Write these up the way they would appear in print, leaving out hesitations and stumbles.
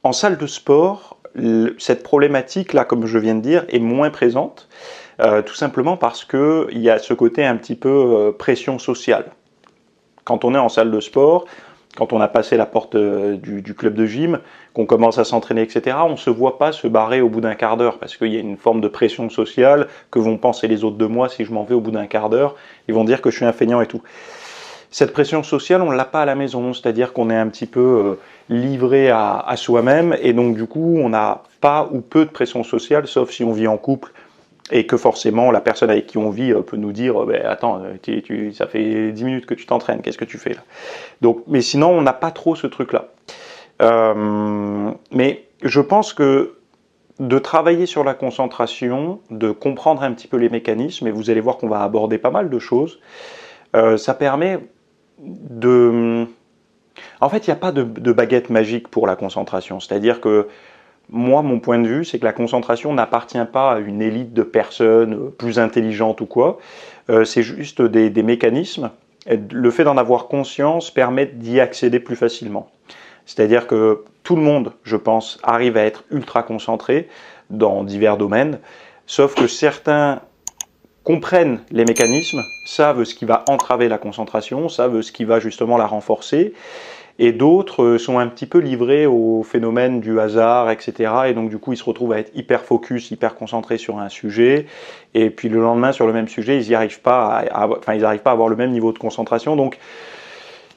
En salle de sport, cette problématique-là, comme je viens de dire, est moins présente, tout simplement parce qu'il y a ce côté un petit peu pression sociale. Quand on est en salle de sport, quand on a passé la porte du club de gym, qu'on commence à s'entraîner, etc., on ne se voit pas se barrer au bout d'un quart d'heure, parce qu'il y a une forme de pression sociale, que vont penser les autres de moi si je m'en vais au bout d'un quart d'heure, ils vont dire que je suis un feignant et tout. Cette pression sociale, on ne l'a pas à la maison, c'est-à-dire qu'on est un petit peu livré à soi-même, et donc du coup, on n'a pas ou peu de pression sociale, sauf si on vit en couple, et que forcément, la personne avec qui on vit peut nous dire attends, ça fait 10 minutes que tu t'entraînes, qu'est-ce que tu fais là? Donc, mais sinon, on n'a pas trop ce truc-là. Mais je pense que de travailler sur la concentration, de comprendre un petit peu les mécanismes, et vous allez voir qu'on va aborder pas mal de choses, ça permet de... En fait, il n'y a pas de baguette magique pour la concentration. C'est-à-dire que moi, mon point de vue, c'est que la concentration n'appartient pas à une élite de personnes plus intelligentes ou quoi. C'est juste des mécanismes. Et le fait d'en avoir conscience permet d'y accéder plus facilement. C'est-à-dire que tout le monde, je pense, arrive à être ultra concentré dans divers domaines, sauf que certains comprennent les mécanismes, savent ce qui va entraver la concentration, savent ce qui va justement la renforcer, et d'autres sont un petit peu livrés au phénomène du hasard, etc. Et donc du coup, ils se retrouvent à être hyper focus, hyper concentrés sur un sujet, et puis le lendemain, sur le même sujet, ils n'arrivent pas à avoir le même niveau de concentration. Donc,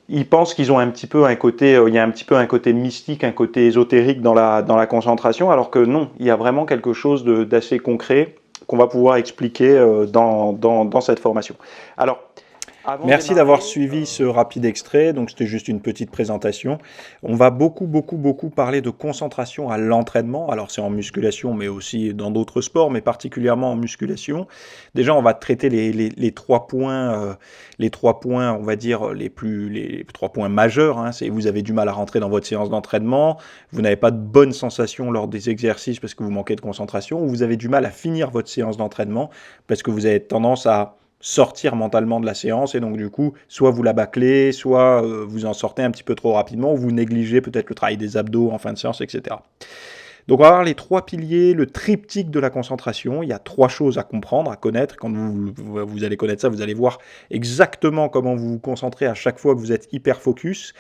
ils pensent qu'ils ont un petit peu un côté, il y a un petit peu un côté mystique, un côté ésotérique dans la concentration, alors que non, il y a vraiment quelque chose d'assez concret qu'on va pouvoir expliquer dans cette formation. Alors, merci d'avoir suivi ce rapide extrait, donc c'était juste une petite présentation. On va beaucoup parler de concentration à l'entraînement, alors c'est en musculation mais aussi dans d'autres sports, mais particulièrement en musculation. Déjà on va traiter les 3 points, on va dire les 3 points majeurs, hein. C'est vous avez du mal à rentrer dans votre séance d'entraînement, vous n'avez pas de bonnes sensations lors des exercices parce que vous manquez de concentration, ou vous avez du mal à finir votre séance d'entraînement parce que vous avez tendance à sortir mentalement de la séance, et donc du coup, soit vous la bâclez, soit vous en sortez un petit peu trop rapidement, ou vous négligez peut-être le travail des abdos en fin de séance, etc. Donc on va voir les 3 piliers, le triptyque de la concentration. Il y a 3 choses à comprendre, à connaître. Quand vous allez connaître ça, vous allez voir exactement comment vous vous concentrez à chaque fois que vous êtes hyper focus.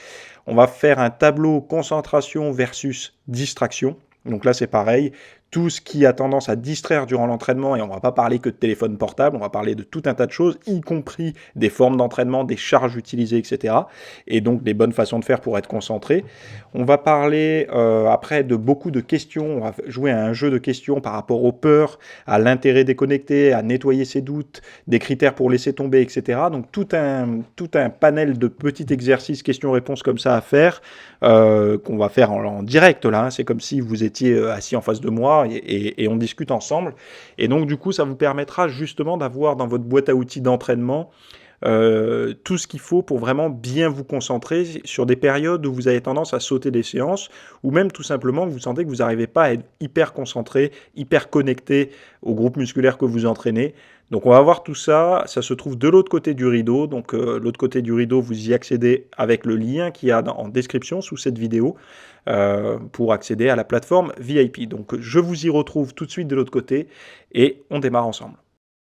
On va faire un tableau concentration versus distraction. Donc là, c'est pareil. Tout ce qui a tendance à distraire durant l'entraînement, et on ne va pas parler que de téléphone portable, on va parler de tout un tas de choses, y compris des formes d'entraînement, des charges utilisées, etc. Et donc des bonnes façons de faire pour être concentré. On va parler après de beaucoup de questions, on va jouer à un jeu de questions par rapport aux peurs, à l'intérêt déconnecté, à nettoyer ses doutes, des critères pour laisser tomber, etc. Donc tout un panel de petits exercices, questions-réponses comme ça à faire, qu'on va faire en direct là, hein. C'est comme si vous étiez assis en face de moi, et on discute ensemble. Et donc du coup, ça vous permettra justement d'avoir dans votre boîte à outils d'entraînement tout ce qu'il faut pour vraiment bien vous concentrer sur des périodes où vous avez tendance à sauter des séances, ou même tout simplement vous sentez que vous n'arrivez pas à être hyper concentré, hyper connecté au groupe musculaire que vous entraînez. Donc on va voir tout ça, ça se trouve de l'autre côté du rideau, donc l'autre côté du rideau, vous y accédez avec le lien qu'il y a en description sous cette vidéo pour accéder à la plateforme VIP. Donc je vous y retrouve tout de suite de l'autre côté, et on démarre ensemble.